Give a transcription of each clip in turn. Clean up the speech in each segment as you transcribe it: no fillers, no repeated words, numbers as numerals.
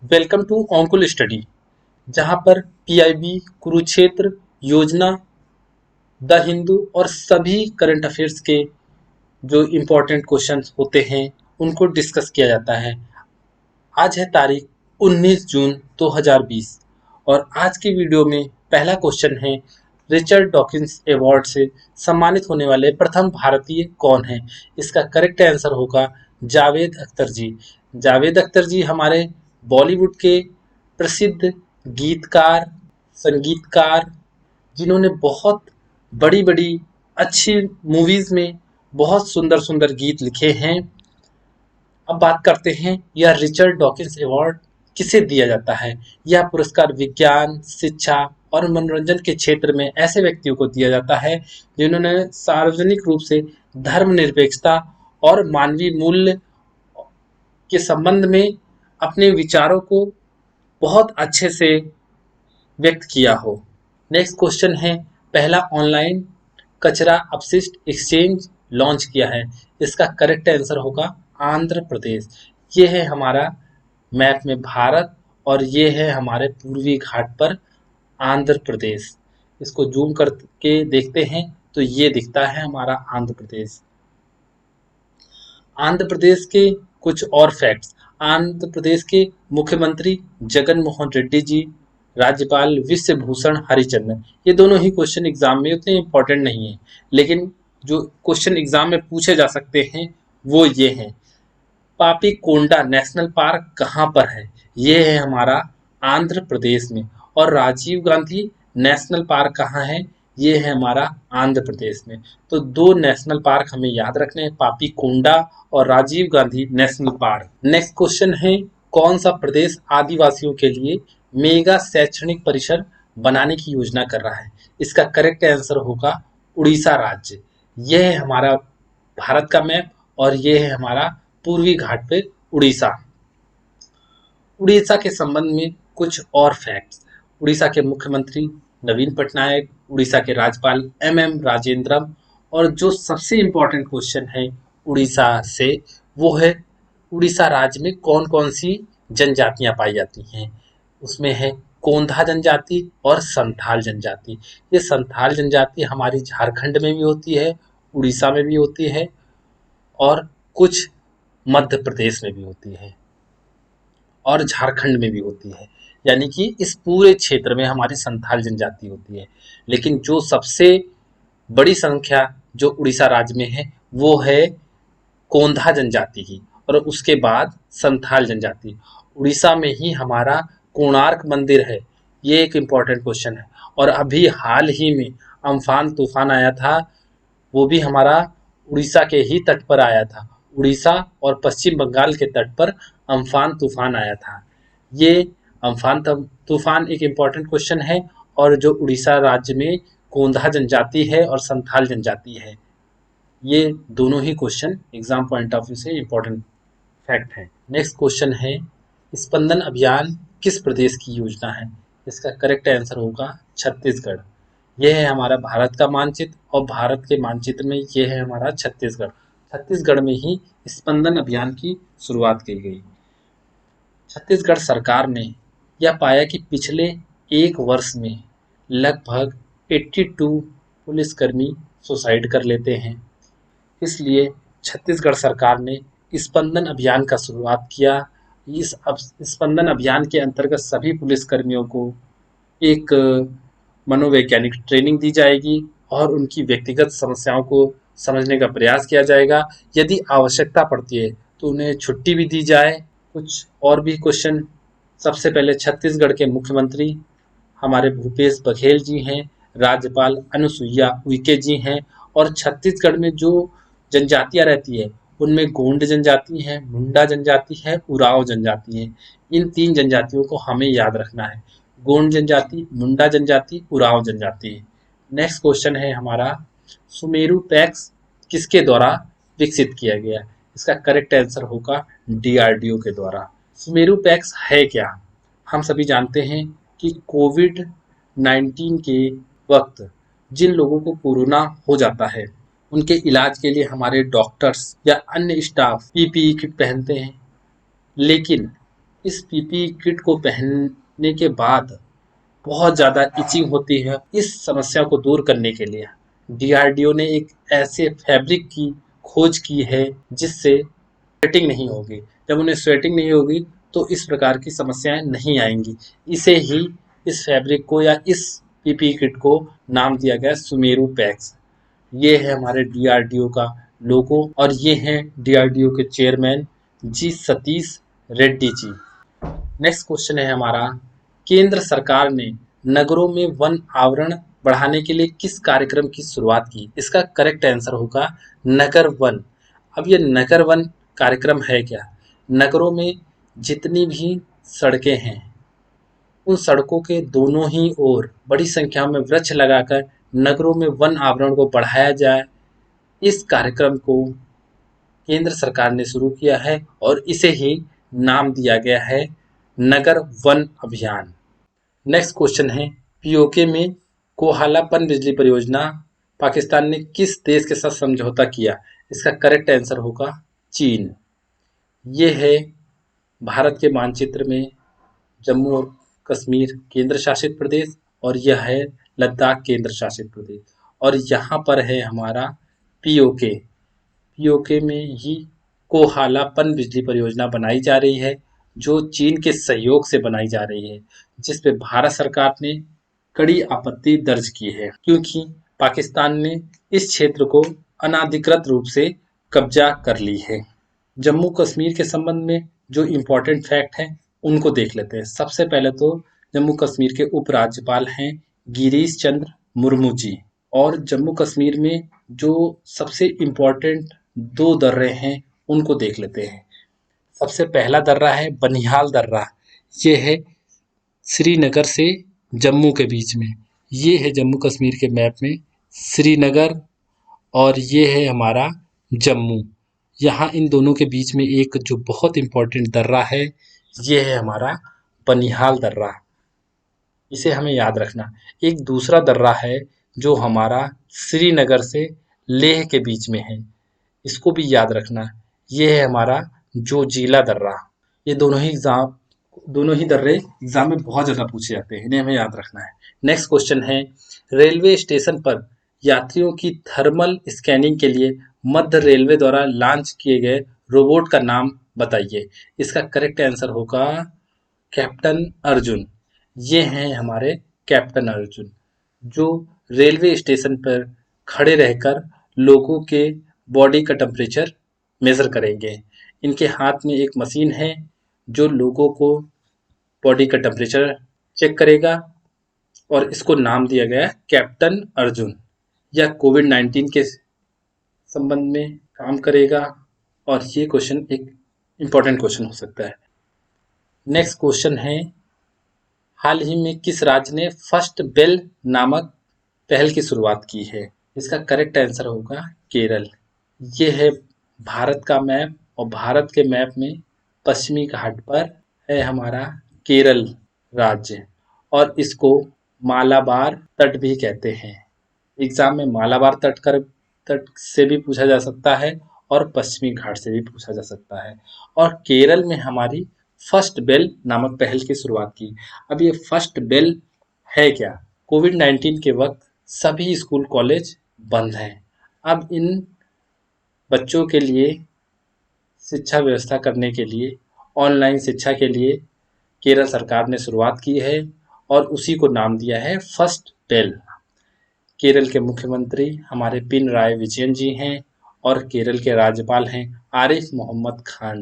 Welcome to ऑनकुल study, जहां पर PIB, Kurukshetra, योजना, द हिंदू और सभी करंट अफेयर्स के जो इम्पोर्टेंट क्वेश्चंस होते हैं उनको डिस्कस किया जाता है। आज है तारीख 19 जून 2020 और आज की वीडियो में पहला क्वेश्चन है, रिचर्ड डॉकिंस अवार्ड से सम्मानित होने वाले प्रथम भारतीय कौन हैं? इसका करेक्ट आंसर होगा जावेद अख्तर जी। जावेद अख्तर जी हमारे बॉलीवुड के प्रसिद्ध गीतकार, संगीतकार, जिन्होंने बहुत बड़ी बड़ी अच्छी मूवीज में बहुत सुंदर सुंदर गीत लिखे हैं। अब बात करते हैं, यह रिचर्ड डॉकिंस अवार्ड किसे दिया जाता है? यह पुरस्कार विज्ञान, शिक्षा और मनोरंजन के क्षेत्र में ऐसे व्यक्तियों को दिया जाता है जिन्होंने सार्वजनिक रूप से धर्मनिरपेक्षता और मानवीय मूल्य के संबंध में अपने विचारों को बहुत अच्छे से व्यक्त किया हो। नेक्स्ट क्वेश्चन है, पहला ऑनलाइन कचरा अपशिष्ट एक्सचेंज लॉन्च किया है? इसका करेक्ट आंसर होगा आंध्र प्रदेश। ये है हमारा मैप में भारत और ये है हमारे पूर्वी घाट पर आंध्र प्रदेश। इसको जूम करके देखते हैं तो ये दिखता है हमारा आंध्र प्रदेश। आंध्र प्रदेश के कुछ और फैक्ट्स। आंध्र प्रदेश के मुख्यमंत्री जगन मोहन रेड्डी जी, राज्यपाल विश्वभूषण हरिचंदन। ये दोनों ही क्वेश्चन एग्जाम में उतने इंपॉर्टेंट नहीं है, लेकिन जो क्वेश्चन एग्जाम में पूछे जा सकते हैं वो ये हैं, पापी कोंडा नेशनल पार्क कहाँ पर है? ये है हमारा आंध्र प्रदेश में। और राजीव गांधी नेशनल पार्क कहाँ है? ये है हमारा आंध्र प्रदेश में। तो दो नेशनल पार्क हमें याद रखने हैं, पापी कोंडा और Rajiv Gandhi national park. Next question है, कौन सा प्रदेश आदिवासियों के लिए मेगा शैक्षणिक परिसर बनाने की योजना कर रहा है? इसका करेक्ट आंसर होगा उड़ीसा राज्य। यह है हमारा भारत का मैप और ये है हमारा पूर्वी घाट पे उड़ीसा। उड़ीसा के संबंध में कुछ और फैक्ट्स। उड़ीसा के मुख्यमंत्री नवीन पटनायक, उड़ीसा के राज्यपाल एम राजेंद्रम, और जो सबसे इम्पोर्टेंट क्वेश्चन है उड़ीसा से वो है, उड़ीसा राज्य में कौन कौन सी जनजातियां पाई जाती हैं? उसमें है कोंधा जनजाति और संथाल जनजाति। ये संथाल जनजाति हमारी झारखंड में भी होती है, उड़ीसा में भी होती है और कुछ मध्य प्रदेश में भी होती है और झारखंड में भी होती है। यानी कि इस पूरे क्षेत्र में हमारी संथाल जनजाति होती है। लेकिन जो सबसे बड़ी संख्या जो उड़ीसा राज्य में है वो है कोंधा जनजाति की, और उसके बाद संथाल जनजाति। उड़ीसा में ही हमारा कोणार्क मंदिर है। ये एक इम्पॉर्टेंट क्वेश्चन है। और अभी हाल ही में अम्फान तूफान आया था, वो भी हमारा उड़ीसा के ही तट पर आया था। उड़ीसा और पश्चिम बंगाल के तट पर अम्फान तूफान आया था। ये अम्फान तूफान एक इम्पॉर्टेंट क्वेश्चन है। और जो उड़ीसा राज्य में कोंधा जनजाति है और संथाल जनजाति है, ये दोनों ही question exam point of view से इम्पोर्टेंट फैक्ट है। नेक्स्ट क्वेश्चन है, स्पंदन अभियान किस प्रदेश की योजना है? इसका करेक्ट आंसर होगा छत्तीसगढ़। यह है हमारा भारत का मानचित्र और भारत के मानचित्र में यह है हमारा छत्तीसगढ़। छत्तीसगढ़ में ही स्पंदन अभियान की शुरुआत की गई। छत्तीसगढ़ सरकार ने यह पाया कि पिछले एक वर्ष में लगभग 82 पुलिसकर्मी सुसाइड कर लेते हैं। इसलिए छत्तीसगढ़ सरकार ने स्पंदन अभियान का शुरुआत किया। इस स्पंदन अभियान के अंतर्गत सभी पुलिसकर्मियों को एक मनोवैज्ञानिक ट्रेनिंग दी जाएगी और उनकी व्यक्तिगत समस्याओं को समझने का प्रयास किया जाएगा। यदि आवश्यकता पड़ती है तो उन्हें छुट्टी भी दी जाए। कुछ और भी क्वेश्चन। सबसे पहले छत्तीसगढ़ के मुख्यमंत्री हमारे भूपेश बघेल जी हैं, राज्यपाल अनुसुईया उइके जी हैं, और छत्तीसगढ़ में जो जनजातियां रहती है उनमें गोंड जनजाति है, मुंडा जनजाति है, उरांव जनजाति है। इन तीन जनजातियों को हमें याद रखना है, गोंड जनजाति, मुंडा जनजाति, उरांव जनजाति। नेक्स्ट क्वेश्चन है हमारा, सुमेरु पैक्स किसके द्वारा विकसित किया गया? इसका करेक्ट आंसर होगा डीआरडीओ के द्वारा। सुमेरु पैक्स है क्या? हम सभी जानते हैं कि कोविड-19 के वक्त जिन लोगों को कोरोना हो जाता है उनके इलाज के लिए हमारे डॉक्टर्स या अन्य स्टाफ पीपीई किट पहनते हैं। लेकिन इस पीपीई किट को पहनने के बाद बहुत ज़्यादा इचिंग होती है। इस समस्या को दूर करने के लिए डीआरडीओ ने एक ऐसे फैब्रिक की खोज की है जिससे स्वेटिंग नहीं होगी। जब उन्हें स्वेटिंग नहीं होगी तो इस प्रकार की समस्याएं नहीं आएंगी। इसे ही इस फैब्रिक को या इस पीपीई किट को नाम दिया गया सुमेरु पैक्स। ये है हमारे डीआरडीओ का लोगो और ये हैं डीआरडीओ के चेयरमैन जी सतीश रेड्डी जी। नेक्स्ट क्वेश्चन है हमारा, केंद्र सरकार ने नगरों में वन आवरण बढ़ाने के लिए किस कार्यक्रम की शुरुआत की? इसका करेक्ट आंसर होगा नगर वन। अब ये नगर वन कार्यक्रम है क्या? नगरों में जितनी भी सड़कें हैं उन सड़कों के दोनों ही ओर बड़ी संख्या में वृक्ष लगाकर नगरों में वन आवरण को बढ़ाया जाए, इस कार्यक्रम को केंद्र सरकार ने शुरू किया है और इसे ही नाम दिया गया है नगर वन अभियान। नेक्स्ट क्वेश्चन है, पीओके में कोहाला पन बिजली परियोजना पाकिस्तान ने किस देश के साथ समझौता किया? इसका करेक्ट आंसर होगा चीन। ये है भारत के मानचित्र में जम्मू और कश्मीर केंद्र शासित प्रदेश और यह है लद्दाख केंद्र शासित प्रदेश और यहाँ पर है हमारा पीओके। पीओके में ही कोहाला पन बिजली परियोजना बनाई जा रही है जो चीन के सहयोग से बनाई जा रही है, जिस पे भारत सरकार ने कड़ी आपत्ति दर्ज की है क्योंकि पाकिस्तान ने इस क्षेत्र को अनाधिकृत रूप से कब्जा कर ली है। जम्मू कश्मीर के संबंध में जो इम्पोर्टेंट फैक्ट हैं उनको देख लेते हैं। सबसे पहले तो जम्मू कश्मीर के उपराज्यपाल हैं गिरीश चंद्र मुर्मू जी और जम्मू कश्मीर में जो सबसे इम्पोर्टेंट दो दर्रे हैं उनको देख लेते हैं। सबसे पहला दर्रा है बनिहाल दर्रा। ये है श्रीनगर से जम्मू के बीच में। ये है जम्मू कश्मीर के मैप में श्रीनगर और ये है हमारा जम्मू। यहाँ इन दोनों के बीच में एक जो बहुत इम्पोर्टेंट दर्रा है ये है हमारा बनिहाल दर्रा। इसे हमें याद रखना। एक दूसरा दर्रा है जो हमारा श्रीनगर से लेह के बीच में है, इसको भी याद रखना। ये है हमारा जोजिला दर्रा। ये दोनों ही दर्रे एग्जाम में बहुत ज़्यादा पूछे जाते हैं, इन्हें हमें याद रखना है। नेक्स्ट क्वेश्चन है, रेलवे स्टेशन पर यात्रियों की थर्मल स्कैनिंग के लिए मध्य रेलवे द्वारा लॉन्च किए गए रोबोट का नाम बताइए। इसका करेक्ट आंसर होगा कैप्टन अर्जुन। ये हैं हमारे कैप्टन अर्जुन जो रेलवे स्टेशन पर खड़े रहकर लोगों के बॉडी का टेम्परेचर मेज़र करेंगे। इनके हाथ में एक मशीन है जो लोगों को बॉडी का टेम्परेचर चेक करेगा और इसको नाम दिया गया है कैप्टन अर्जुन। यह कोविड-19 के संबंध में काम करेगा और ये क्वेश्चन एक इम्पोर्टेंट क्वेश्चन हो सकता है। नेक्स्ट क्वेश्चन है, हाल ही में किस राज्य ने फर्स्ट बेल नामक पहल की शुरुआत की है? इसका करेक्ट आंसर होगा केरल। ये है भारत का मैप और भारत के मैप में पश्चिमी घाट पर है हमारा केरल राज्य और इसको मालाबार तट भी कहते हैं। एग्जाम में मालाबार तट से भी पूछा जा सकता है और पश्चिमी घाट से भी पूछा जा सकता है। और केरल में हमारी फर्स्ट बेल नामक पहल की शुरुआत की। अब ये फर्स्ट बेल है क्या? कोविड-19 के वक्त सभी स्कूल कॉलेज बंद हैं। अब इन बच्चों के लिए शिक्षा व्यवस्था करने के लिए ऑनलाइन शिक्षा के लिए केरल सरकार ने शुरुआत की है और उसी को नाम दिया है फर्स्ट बेल। केरल के मुख्यमंत्री हमारे पिनराई विजयन जी हैं और केरल के राज्यपाल हैं आरिफ मोहम्मद खान।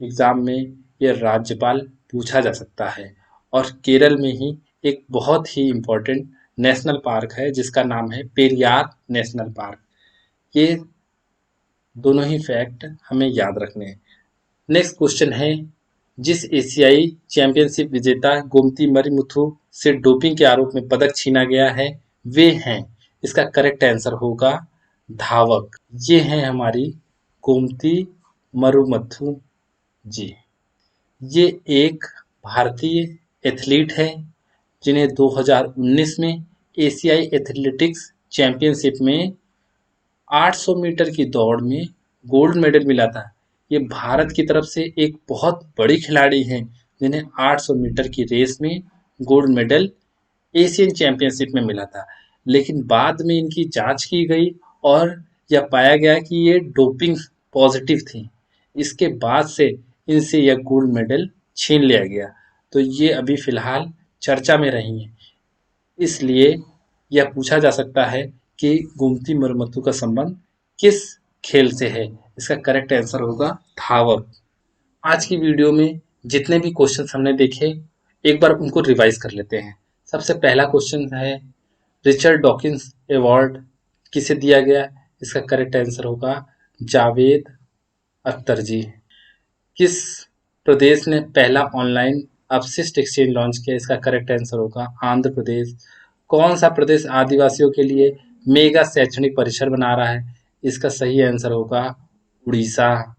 एग्जाम में ये राज्यपाल पूछा जा सकता है। और केरल में ही एक बहुत ही इम्पोर्टेंट नेशनल पार्क है जिसका नाम है पेरियार नेशनल पार्क। ये दोनों ही फैक्ट हमें याद रखने हैं। नेक्स्ट क्वेश्चन है, जिस एशियाई चैंपियनशिप विजेता गोमती मरिमुथु से डोपिंग के आरोप में पदक छीना गया है वे हैं। इसका करेक्ट आंसर होगा धावक। ये हैं हमारी गोमती मरुमथु जी। ये एक भारतीय एथलीट है जिन्हें 2019 में एशियाई एथलेटिक्स चैंपियनशिप में 800 मीटर की दौड़ में गोल्ड मेडल मिला था। ये भारत की तरफ से एक बहुत बड़ी खिलाड़ी हैं जिन्हें 800 मीटर की रेस में गोल्ड मेडल एशियन चैंपियनशिप में मिला था। लेकिन बाद में इनकी जांच की गई और यह पाया गया कि ये डोपिंग पॉजिटिव थी। इसके बाद से इनसे यह गोल्ड मेडल छीन लिया गया। तो ये अभी फिलहाल चर्चा में रही हैं। इसलिए यह पूछा जा सकता है कि गोमती मरमत्तु का संबंध किस खेल से है। इसका करेक्ट आंसर होगा धावक। आज की वीडियो में जितने भी क्वेश्चन हमने देखे एक बार उनको रिवाइज कर लेते हैं। सबसे पहला क्वेश्चन है रिचर्ड डॉकिंस अवार्ड किसे दिया गया। इसका करेक्ट आंसर होगा जावेद अख्तर जी। किस प्रदेश ने पहला ऑनलाइन अपशिष्ट एक्सचेंज लॉन्च किया। इसका करेक्ट आंसर होगा आंध्र प्रदेश। कौन सा प्रदेश आदिवासियों के लिए मेगा शैक्षणिक परिसर बना रहा है। इसका सही आंसर होगा उड़ीसा।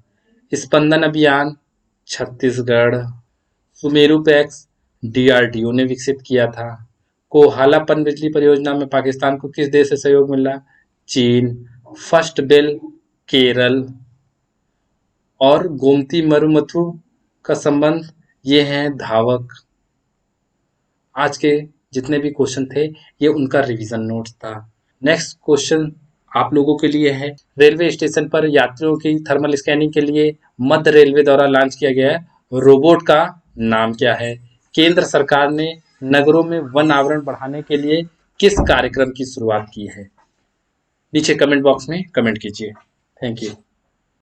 स्पंदन अभियान छत्तीसगढ़। सुमेरु पैक्स डीआरडीओ ने विकसित किया था। कोहाला पनबिजली परियोजना में पाकिस्तान को किस देश से सहयोग मिला। चीन। First bell Kerala. और गोमती मरुमथु का संबंध ये हैं धावक। आज के जितने भी क्वेश्चन थे ये उनका रिवीजन नोट्स था। नेक्स्ट क्वेश्चन आप लोगों के लिए है रेलवे स्टेशन पर यात्रियों की थर्मल स्कैनिंग के लिए मध्य रेलवे द्वारा लॉन्च किया गया रोबोट का नाम क्या है। केंद्र सरकार ने नगरों में वन आवरण बढ़ाने के लिए किस कार्यक्रम की शुरुआत की है। नीचे कमेंट बॉक्स में कमेंट कीजिए। Thank you.